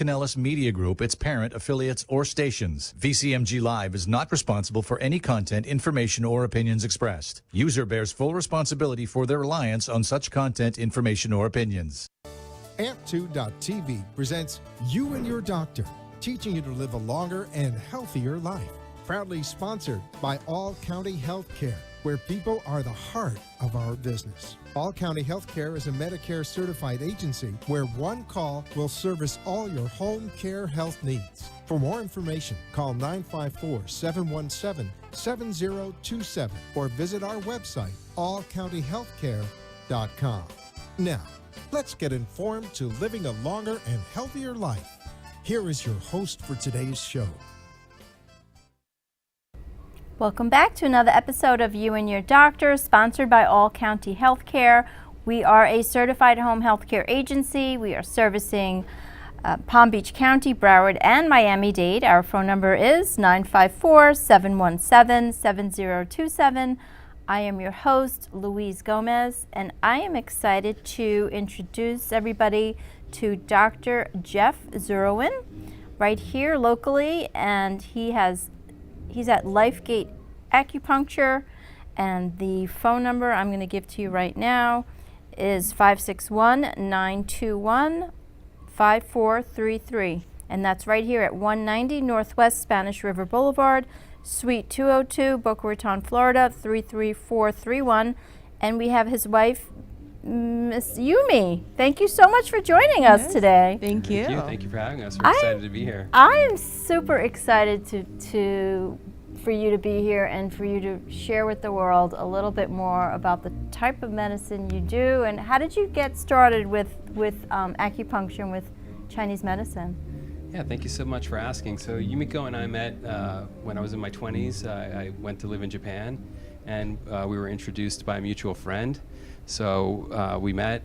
Canellis Media Group, its parent, affiliates, or stations. VCMG Live is not responsible for any content, information, or opinions expressed. User bears full responsibility for their reliance on such content, information, or opinions. Amp2.tv presents You and Your Doctor, teaching you to live a longer and healthier life. Proudly sponsored by All County Healthcare, where people are the heart of our business. All County Healthcare is a Medicare certified agency where one call will service all your home care health needs. For more information, call 954-717-7027 or visit our website, allcountyhealthcare.com. Now, let's get informed to living a longer and healthier life. Here is your host for today's show. Welcome back to another episode of You and Your Doctor, sponsored by All County Healthcare. We are a certified home healthcare agency. We are servicing Palm Beach County, Broward, and Miami-Dade. Our phone number is 954-717-7027. I am your host, Louise Gomez, and I am excited to introduce everybody to Dr. Jeff Zurawin right here locally, and he's at Lifegate Acupuncture, and the phone number I'm going to give to you right now is 561-921-5433, and that's right here at 190 Northwest Spanish River Boulevard, Suite 202, Boca Raton, Florida, 33431, and we have his wife, Miss Yumi. Thank you so much for joining us today. Thank you. Thank you for having us. We're excited to be here. I am super excited for you to be here and for you to share with the world a little bit more about the type of medicine you do, and how did you get started with acupuncture and with Chinese medicine? Yeah, thank you so much for asking. So Yumiko and I met when I was in my 20s. I went to live in Japan, and we were introduced by a mutual friend. So we met,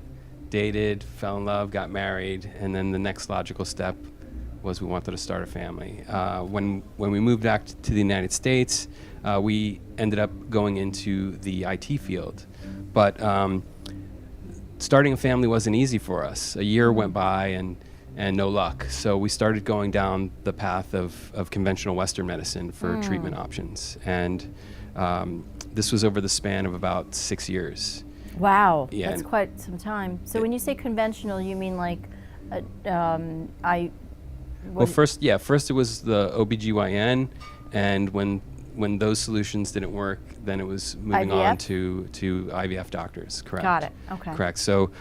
dated, fell in love, got married, and then the next logical step was we wanted to start a family. When we moved back to the United States, we ended up going into the IT field. But starting a family wasn't easy for us. A year went by and no luck. So we started going down the path of conventional Western medicine for treatment options. And this was over the span of about 6 years. Wow, Yeah. that's quite some time. So when you say conventional, you mean like, First it was the OBGYN, and when those solutions didn't work, then it was moving IVF? on to IVF doctors, correct? Got it, okay. Correct. So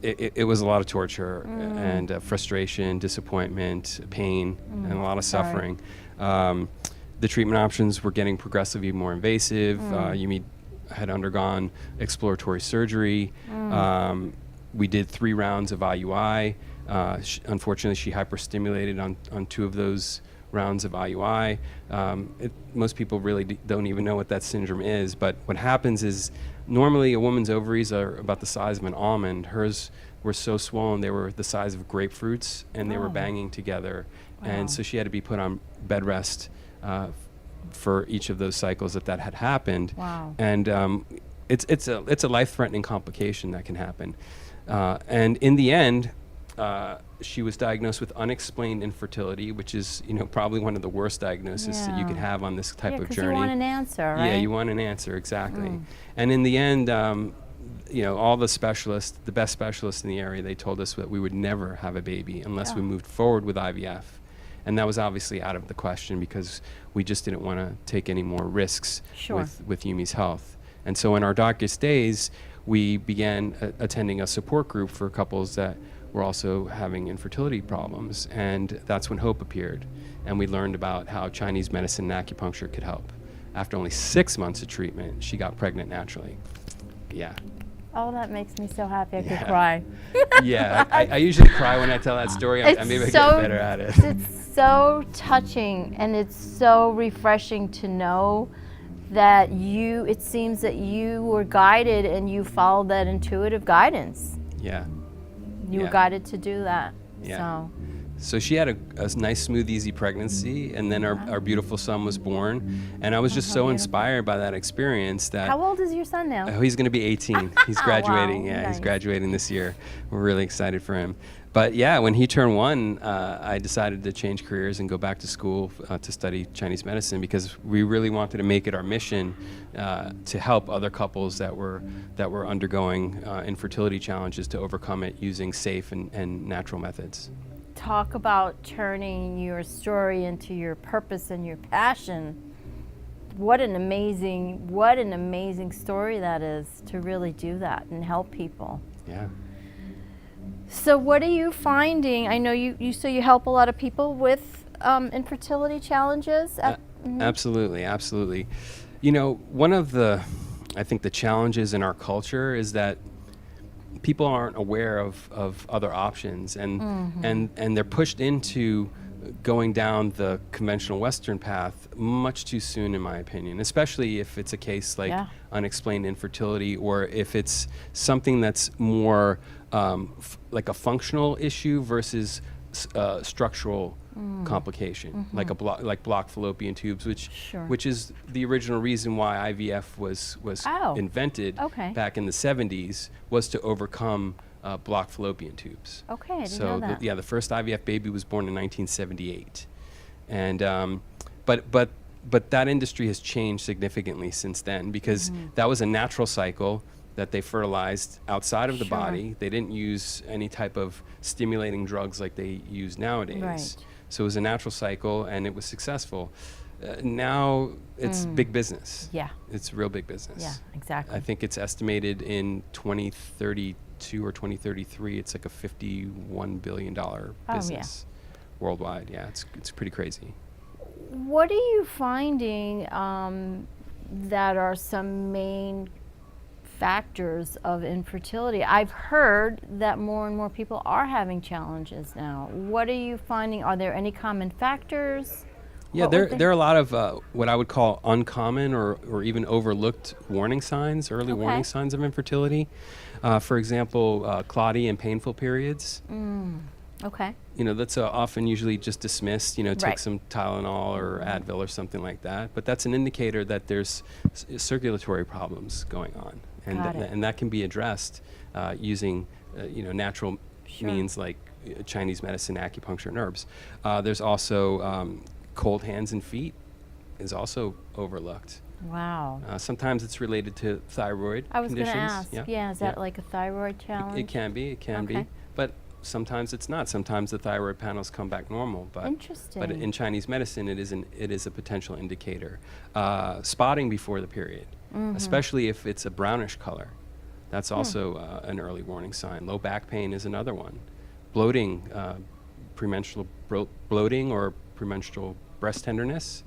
it was a lot of torture and frustration, disappointment, pain, and a lot of suffering. The treatment options were getting progressively more invasive. Yumi had undergone exploratory surgery. We did 3 rounds of IUI. Unfortunately, she hyperstimulated on 2 of those rounds of IUI. Most people really don't even know what that syndrome is, but what happens is normally a woman's ovaries are about the size of an almond. Hers were so swollen they were the size of grapefruits, and they were banging together. Wow. And so she had to be put on bed rest for each of those cycles that had happened. Wow. And it's a life-threatening complication that can happen. And in the end, she was diagnosed with unexplained infertility, which is, probably one of the worst diagnoses that you could have on this type of journey. You want an answer, right? Yeah, you want an answer, exactly. And in the end, all the specialists, the best specialists in the area, they told us that we would never have a baby unless we moved forward with IVF. And that was obviously out of the question because we just didn't want to take any more risks with Yumi's health. And so in our darkest days, we began attending a support group for couples that were also having infertility problems, and that's when hope appeared. And we learned about how Chinese medicine and acupuncture could help. After only 6 months of treatment, she got pregnant naturally. Yeah. Oh, that makes me so happy I could cry. Yeah, I usually cry when I tell that story. Maybe I get better at it. It's so touching, and it's so refreshing to know that it seems that you were guided and you followed that intuitive guidance. Yeah. You were guided to do that. Yeah. So. So she had a nice, smooth, easy pregnancy, and then our beautiful son was born. And I was just so inspired by that experience that... How old is your son now? Oh, he's going to be 18. He's graduating. Wow, Yeah, nice. He's graduating this year. We're really excited for him. But yeah, when he turned 1, I decided to change careers and go back to school to study Chinese medicine, because we really wanted to make it our mission to help other couples that were undergoing infertility challenges to overcome it using safe and natural methods. Talk about turning your story into your purpose and your passion. What an amazing story that is, to really do that and help people. Yeah. So what are you finding? I know you help a lot of people with infertility challenges. Absolutely, absolutely. You know, one of I think the challenges in our culture is that people aren't aware of other options, and they're pushed into going down the conventional Western path much too soon, in my opinion, especially if it's a case like unexplained infertility, or if it's something that's more like a functional issue versus structural complication, like blocked fallopian tubes, which is the original reason why IVF was invented back in the 70s, was to overcome blocked fallopian tubes. Okay, I didn't know that. The first IVF baby was born in 1978, and but that industry has changed significantly since then, because that was a natural cycle that they fertilized outside of the body. They didn't use any type of stimulating drugs like they use nowadays. Right. So it was a natural cycle, and it was successful. Now it's big business. Yeah. It's real big business. Yeah, exactly. I think it's estimated in 2032 or 2033, it's like a $51 billion business worldwide. Yeah, it's pretty crazy. What are you finding that are some main factors of infertility? I've heard that more and more people are having challenges now. What are you finding? Are there any common factors? Yeah, there are a lot of what I would call uncommon or even overlooked warning signs, early warning signs of infertility. For example, clotty and painful periods. Okay. You know, that's often usually just dismissed, take some Tylenol or Advil or something like that. But that's an indicator that there's circulatory problems going on. And that can be addressed using, natural means like Chinese medicine, acupuncture, and herbs. There's also cold hands and feet is also overlooked. Wow. Sometimes it's related to thyroid conditions. I was going to ask, is that like a thyroid challenge? It can be. But sometimes it's not. Sometimes the thyroid panels come back normal. But interesting. But in Chinese medicine, it is a potential indicator. Spotting before the period, especially if it's a brownish color, that's also an early warning sign. Low back pain is another one. Bloating, premenstrual bloating or premenstrual breast tenderness,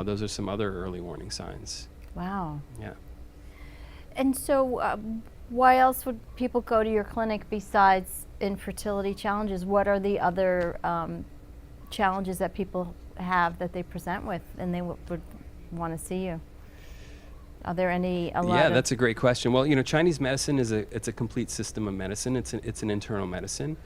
those are some other early warning signs. Wow. Yeah. And so why else would people go to your clinic besides infertility challenges? What are the other challenges that people have that they present with and they would want to see you? Are there any? Yeah, that's a great question. Well, Chinese medicine it's a complete system of medicine. It's an internal medicine.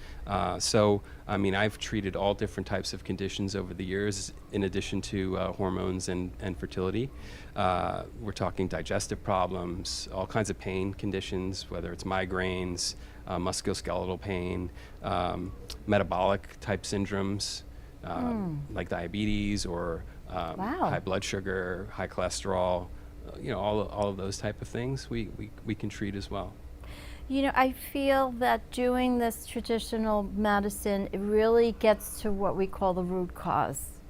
So, I mean, I've treated all different types of conditions over the years, in addition to hormones and fertility. We're talking digestive problems, all kinds of pain conditions, whether it's migraines, musculoskeletal pain, metabolic type syndromes, like diabetes or high blood sugar, high cholesterol. All of those type of things we can treat as well. I feel that doing this traditional medicine, it really gets to what we call the root cause.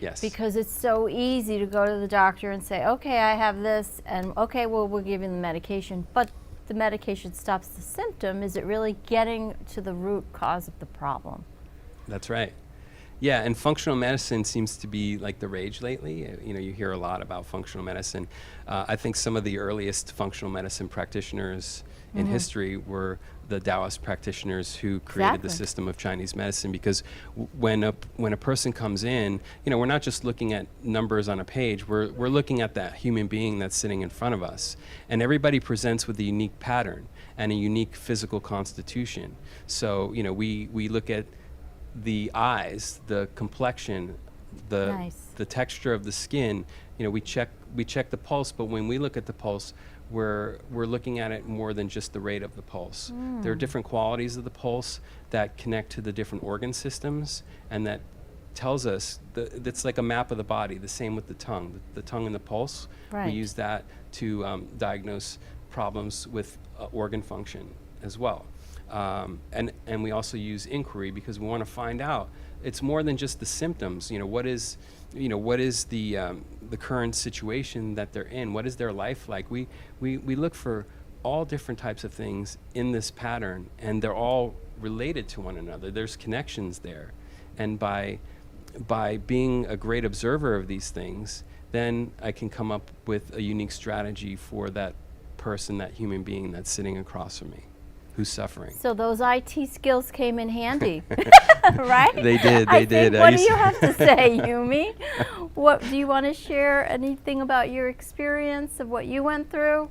Yes. Because it's so easy to go to the doctor and say, okay, I have this, and okay, well, we'll give you the medication. But the medication stops the symptom. Is it really getting to the root cause of the problem? That's right. Yeah, and functional medicine seems to be like the rage lately. You hear a lot about functional medicine. I think some of the earliest functional medicine practitioners in history were the Taoist practitioners who created the system of Chinese medicine. Because when a person comes in, we're not just looking at numbers on a page. We're looking at that human being that's sitting in front of us, and everybody presents with a unique pattern and a unique physical constitution. So we look at the eyes, the complexion, the Nice. the texture of the skin. We check the pulse, but when we look at the pulse, we're looking at it more than just the rate of the pulse. There are different qualities of the pulse that connect to the different organ systems, and that tells us it's like a map of the body. The same with the tongue. The tongue and the pulse. Right. We use that to diagnose problems with organ function as well. And we also use inquiry because we want to find out. It's more than just the symptoms. What is the current situation that they're in? What is their life like? We look for all different types of things in this pattern, and they're all related to one another. There's connections there, and by being a great observer of these things, then I can come up with a unique strategy for that person, that human being that's sitting across from me, who's suffering. So those IT skills came in handy, right? They did. I They did. think, what do you have to say, Yumi? What do you want to share? Anything about your experience of what you went through?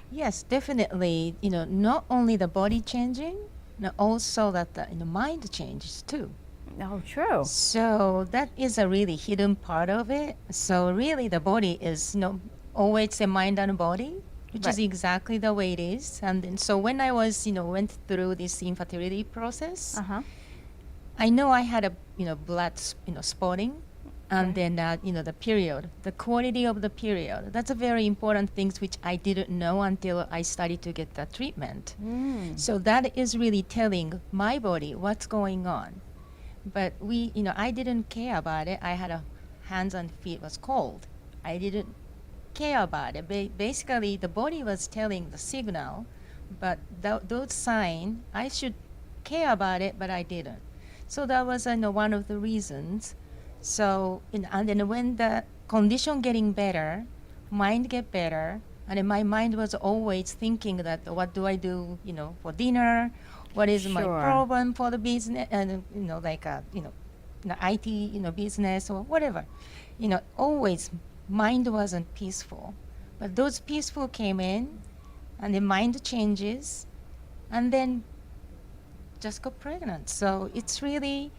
Yes, definitely. Not only the body changing, also that the mind changes too. Oh, true. So that is a really hidden part of it. So really, the body is always a mind and body, which is Right. exactly the way it is. And then, so when I was went through this infertility process, Uh-huh. I know I had a blood spotting, and then the period, the quality of the period. That's a very important thing which I didn't know until I started to get the treatment. So that is really telling my body what's going on. But I didn't care about it. I had hands and feet was cold. I didn't care about it. Basically, the body was telling the signal, but those signs, I should care about it, but I didn't. So that was one of the reasons. So, and then when the condition getting better, mind get better, and then my mind was always thinking that what do I do, for dinner? What is my Sure. problem for the business? And the IT, business or whatever. Always mind wasn't peaceful, but those peaceful came in, and the mind changes, and then just got pregnant. So it's really,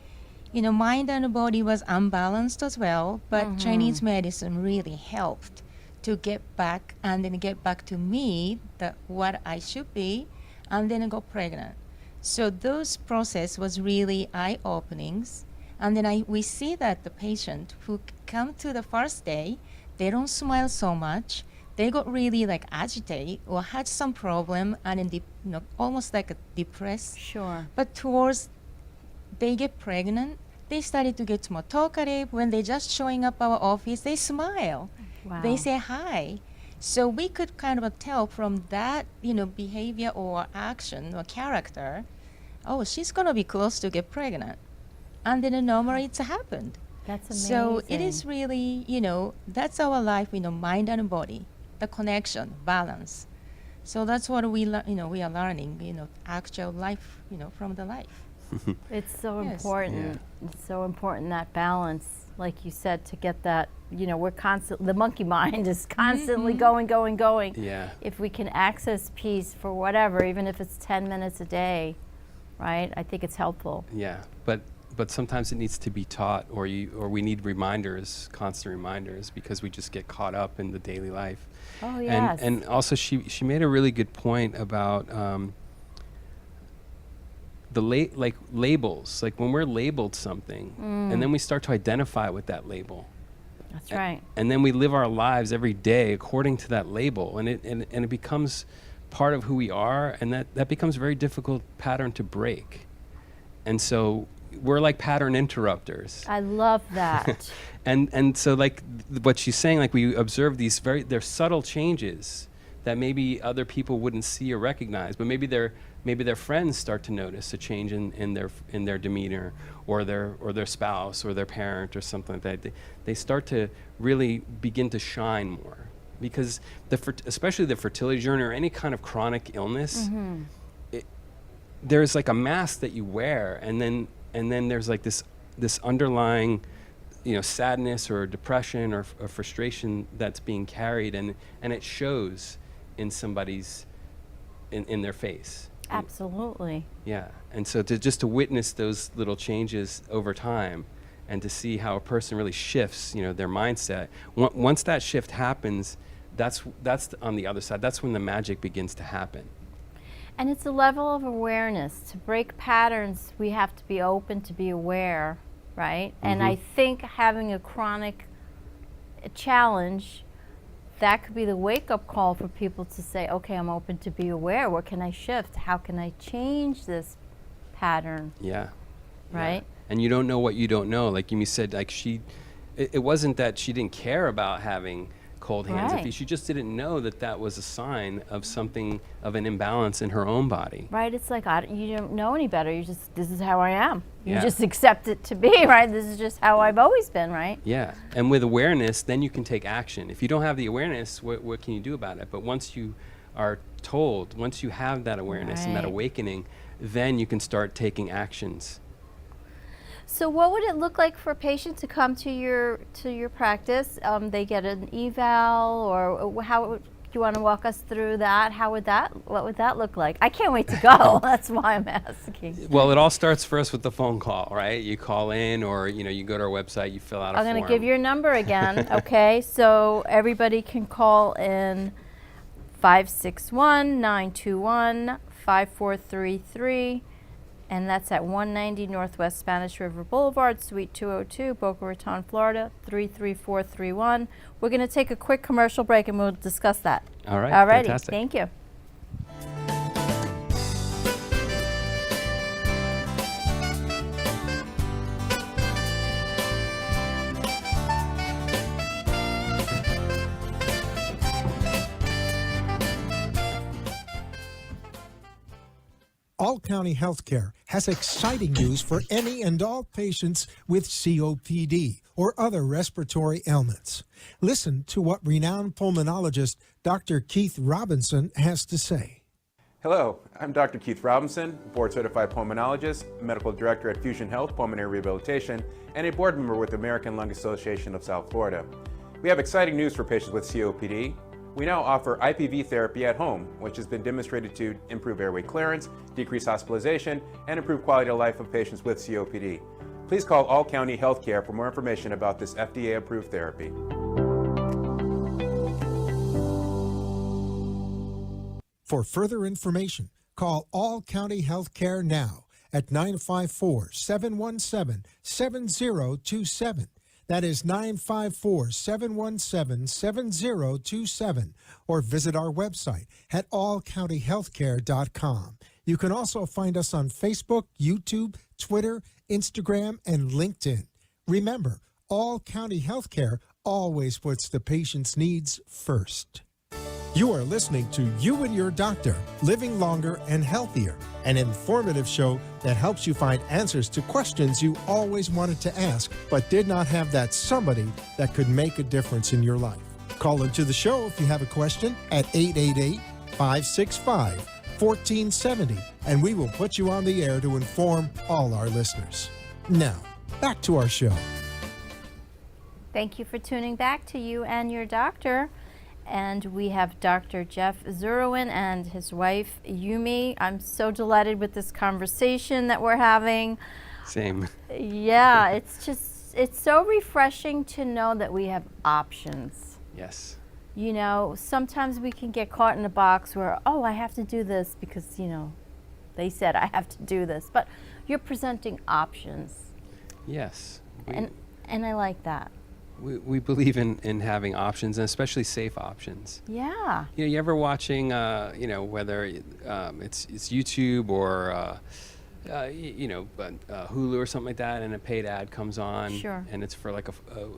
mind and body was unbalanced as well, but Chinese medicine really helped to get back and then get back to me, what I should be, and then got pregnant. So those process was really eye-openings. And then we see that the patient who come to the first day, they don't smile so much. They got really agitated or had some problem and then almost depressed. Sure. But towards they get pregnant, they started to get more talkative. When they just showing up our office, they smile. Wow. They say hi. So we could kind of tell from that, behavior or action or character, oh, she's gonna be close to get pregnant. And then normally it's happened. That's amazing. So it is really, that's our life, mind and body, the connection, balance. So that's what we are learning, actual life, from the life. It's so Yes. important. It's so important, that balance, like you said, to get that, the monkey mind is constantly going. Yeah. If we can access peace for whatever, even if it's 10 minutes a day, right? I think it's helpful. Yeah, but sometimes it needs to be taught, or we need reminders, constant reminders, because we just get caught up in the daily life. Oh, yes. And also she made a really good point about labels. Like when we're labeled something, and then we start to identify with that label. That's right. And then we live our lives every day according to that label, and it becomes part of who we are, and that becomes a very difficult pattern to break. And so we're like pattern interrupters. I love that. And so what she's saying, we observe these they're subtle changes that maybe other people wouldn't see or recognize, but maybe their friends start to notice a change in their demeanor, or their spouse or their parent or something like that. They start to really begin to shine more, because especially the fertility journey or any kind of chronic illness, there's a mask that you wear, and then there's this underlying sadness or depression or frustration that's being carried, and it shows in somebody's in their face. Absolutely. Yeah, and so just to witness those little changes over time, and to see how a person really shifts, their mindset. Once that shift happens, that's on the other side. That's when the magic begins to happen. And it's a level of awareness. To break patterns, we have to be open to be aware, right? And I think having a chronic challenge, that could be the wake-up call for people to say, okay, I'm open to be aware. What can I shift? How can I change this pattern? Yeah. Right? Yeah. And you don't know what you don't know. Like you said, like it wasn't that she didn't care about having cold hands and Right. feet. She just didn't know that was a sign of something, of an imbalance in her own body. Right, it's like you don't know any better. You just, this is how I am. You Yeah. just accept it to be, right? This is just how I've always been, right? Yeah, and with awareness, then you can take action. If you don't have the awareness, what can you do about it? But once you are told, once you have that awareness and that Right. awakening, then you can start taking actions. So what would it look like for a patient to come to your practice? They get an eval, or how you want to walk us through that? What would that look like? I can't wait to go. That's why I'm asking. Well, it all starts first with the phone call, right? You call in, or you go to our website, you fill out a I'm form. going to give your number again, okay? So everybody can call in 561-921-5433. And that's at 190 Northwest Spanish River Boulevard, Suite 202, Boca Raton, Florida, 33431. We're going to take a quick commercial break and we'll discuss that. All right, Alrighty, fantastic. thank you. All County Healthcare has exciting news for any and all patients with COPD or other respiratory ailments. Listen to what renowned pulmonologist Dr. Keith Robinson has to say. Hello, I'm Dr. Keith Robinson, board-certified pulmonologist, medical director at Fusion Health Pulmonary Rehabilitation, and a board member with the American Lung Association of South Florida. We have exciting news for patients with COPD. We now offer IPV therapy at home, which has been demonstrated to improve airway clearance, decrease hospitalization, and improve quality of life of patients with COPD. Please call All County Healthcare for more information about this FDA-approved therapy. For further information, call All County Healthcare now at 954-717-7027. That is 954-717-7027, or visit our website at allcountyhealthcare.com. You can also find us on Facebook, YouTube, Twitter, Instagram, and LinkedIn. Remember, All County Healthcare always puts the patient's needs first. You are listening to You and Your Doctor, Living Longer and Healthier, an informative show that helps you find answers to questions you always wanted to ask, but did not have that somebody that could make a difference in your life. Call into the show if you have a question at 888-565-1470, and we will put you on the air to inform all our listeners. Now, back to our show. Thank you for tuning back to You and Your Doctor. And we have Dr. Jeff Zurawin and his wife, Yumi. I'm so delighted with this conversation that we're having. Same. Yeah, it's so refreshing to know that we have options. Yes. You know, sometimes we can get caught in a box where, oh, I have to do this because, they said I have to do this. But you're presenting options. Yes. And I like that. We believe in having options, and especially safe options. Yeah. You ever watching, whether it's YouTube or, Hulu or something like that, and a paid ad comes on, Sure. and it's for like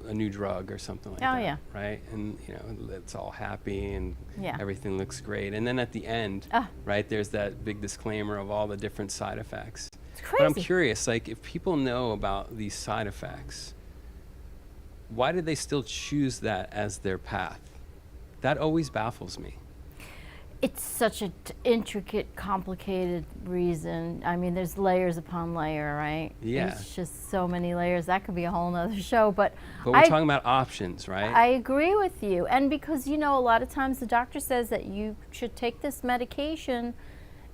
a new drug or something like that. Oh, yeah. Right? And, it's all happy and Yeah. everything looks great. And then at the end, right, there's that big disclaimer of all the different side effects. It's But I'm crazy. curious, like, if people know about these side effects, why did they still choose that as their path? That always baffles me. It's such an intricate, complicated reason. I mean, there's layers upon layer, right? Yeah. There's just so many layers. That could be a whole nother show. But But we're talking about options, right? I agree with you. And because, a lot of times the doctor says that you should take this medication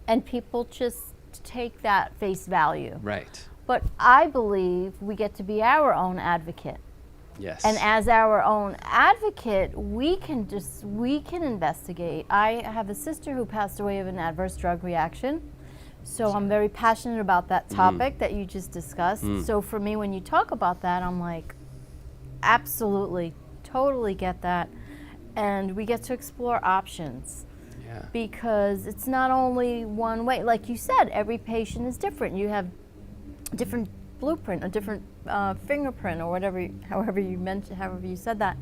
And people just take that face value. Right. But I believe we get to be our own advocate. Yes. And as our own advocate, we can investigate. I have a sister who passed away of an adverse drug reaction. So I'm very passionate about that topic that you just discussed. So for me, when you talk about that, I'm like, absolutely, totally get that. And we get to explore options. Yeah. Because it's not only one way. Like you said, every patient is different. You have a different blueprint, a different fingerprint, or whatever, however you said that.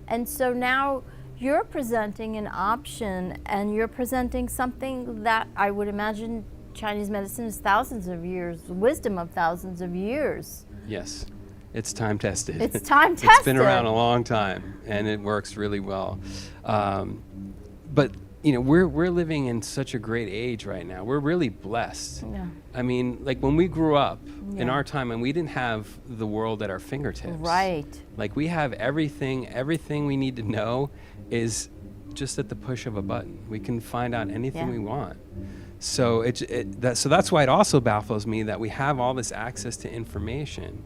And so now you're presenting an option, and you're presenting something that I would imagine Chinese medicine is thousands of years, wisdom of thousands of years. Yes. It's time tested. It's time tested. It's been around a long time, and it works really well. But you know, we're living in such a great age right now. We're really blessed. Yeah. I mean, like when we grew up in Yeah. our time, and we didn't have the world at our fingertips. Right. Like we have everything we need to know is just at the push of a button. We can find out anything Yeah. we want. So so that's why it also baffles me that we have all this access to information,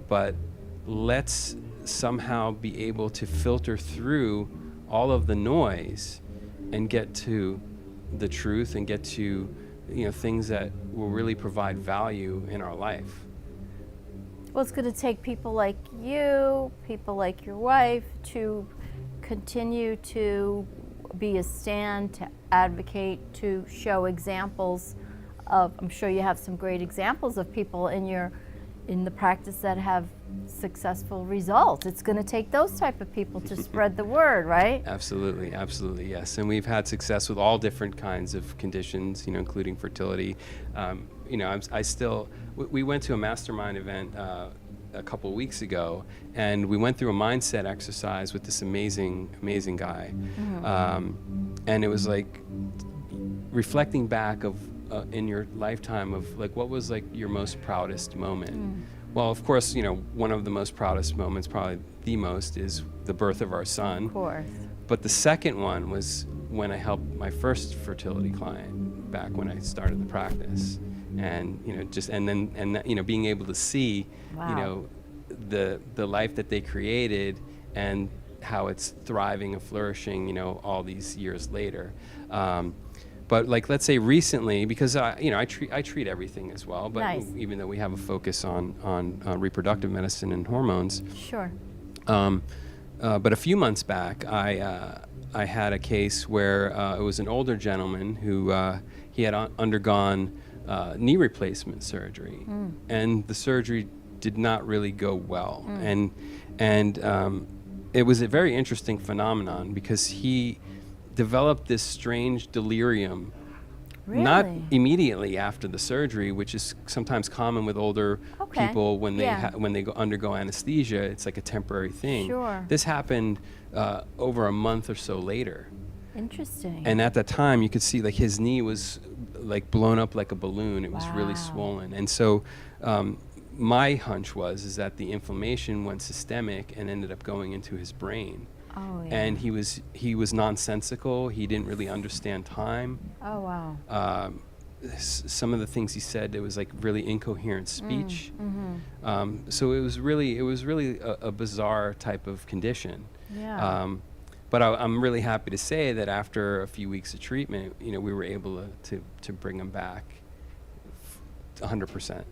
but let's somehow be able to filter through all of the noise and get to the truth and get to, you know, things that will really provide value in our life. Well, it's going to take people like you, people like your wife, to continue to be a stand, to advocate, to show examples of, I'm sure you have some great examples of people in the practice that have successful results. It's going to take those type of people to spread the word, right? Absolutely, absolutely, yes. And we've had success with all different kinds of conditions, you know, including fertility. You know, we went to a mastermind event a couple weeks ago, and we went through a mindset exercise with this amazing guy. And it was like reflecting back of in your lifetime of like, what was like your most proudest moment? Well, of course, you know, one of the most proudest moments, probably the most, is the birth of our son. Of course. But the second one was when I helped my first fertility client back when I started the practice. And, you know, you know, being able to see, Wow. you know, the life that they created and how it's thriving and flourishing, you know, all these years later. But like, let's say recently, because you know, I treat everything as well, but Nice. even though we have a focus on reproductive medicine and hormones. Sure. But a few months back, I had a case where it was an older gentleman who he had undergone knee replacement surgery, and the surgery did not really go well, and it was a very interesting phenomenon because he developed this strange delirium. Really? Not immediately after the surgery, which is sometimes common with older Okay. people when they Yeah. when they undergo anesthesia. It's like a temporary thing. Sure. This happened over a month or so later, Interesting. and at that time you could see like his knee was like blown up like a balloon. It was really Wow. swollen, and so my hunch is that the inflammation went systemic and ended up going into his brain. Oh, yeah. And he was nonsensical. He didn't really understand time. Oh, wow. Some of the things he said, it was like really incoherent speech. So it was really a bizarre type of condition. Yeah. But I'm really happy to say that after a few weeks of treatment, you know, we were able to bring him back 100%.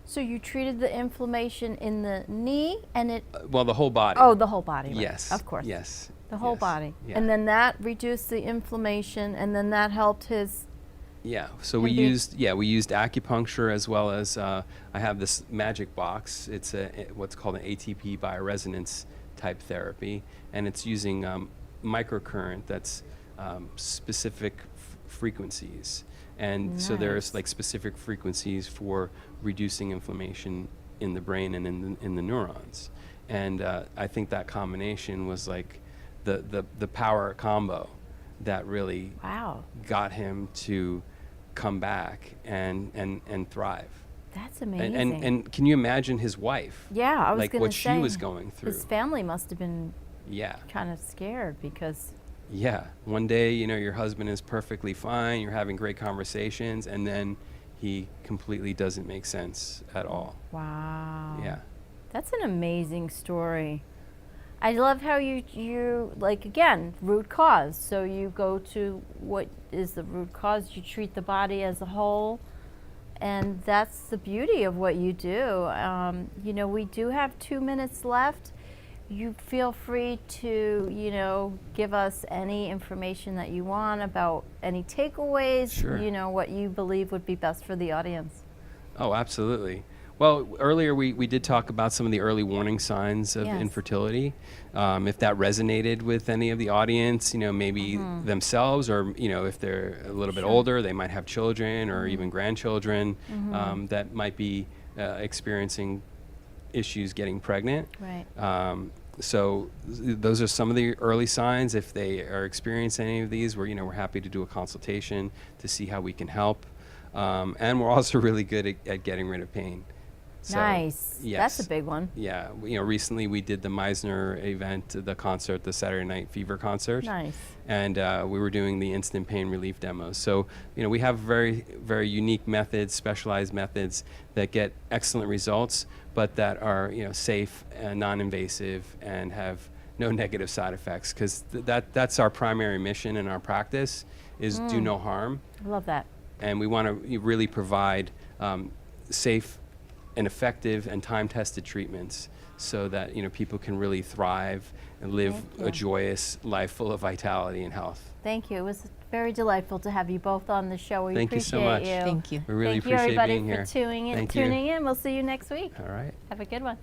So you treated the inflammation in the knee, and it. Well, the whole body. Oh, the whole body. Right. Yes. Of course. Yes. The whole Yes. body. Yeah. And then that reduced the inflammation, and then that helped his. Yeah, so Can we be- used acupuncture as well as I have this magic box. It's what's called an ATP bioresonance type therapy, and it's using microcurrent that's specific frequencies. And so there's Nice. like specific frequencies for reducing inflammation in the brain and in the neurons. And I think that combination was like the power combo that really Wow. got him to come back and thrive. That's amazing. And can you imagine his wife? yeah, I was like going to what say. she was going through. His family must have been Yeah. kind of scared because. Yeah. One day, you know, your husband is perfectly fine, you're having great conversations, and then he completely doesn't make sense at all. Wow. Yeah. That's an amazing story. I love how you like, again, root cause. So you go to what is the root cause, you treat the body as a whole, and that's the beauty of what you do. You know, we do have 2 minutes left. You feel free to, you know, give us any information that you want about any takeaways, Sure. you know, what you believe would be best for the audience. Oh, absolutely. Well, earlier we did talk about some of the early warning signs of Yes. infertility. If that resonated with any of the audience, you know, maybe themselves, or, you know, if they're a little bit older, they might have children or even grandchildren that might be experiencing issues getting pregnant. Right. So those are some of the early signs. If they are experiencing any of these, we're happy to do a consultation to see how we can help. And we're also really good at getting rid of pain. So, Nice. yes. That's a big one. Yeah, you know, recently we did the Meisner event, the concert, the Saturday Night Fever concert. Nice. And we were doing the instant pain relief demos. So, you know, we have very, very unique methods, specialized methods that get excellent results, but that are, you know, safe and non-invasive and have no negative side effects. Because that's our primary mission in our practice, is do no harm. I love that. And we want to really provide safe and effective and time-tested treatments so that, you know, people can really thrive and live Thank you. a joyous life full of vitality and health. Thank you. It was very delightful to have you both on the show. We Thank you appreciate so much. you. Thank you. We really Thank you, appreciate everybody, being here. for tuning in. Thank you. Tuning in. We'll see you next week. All right. Have a good one.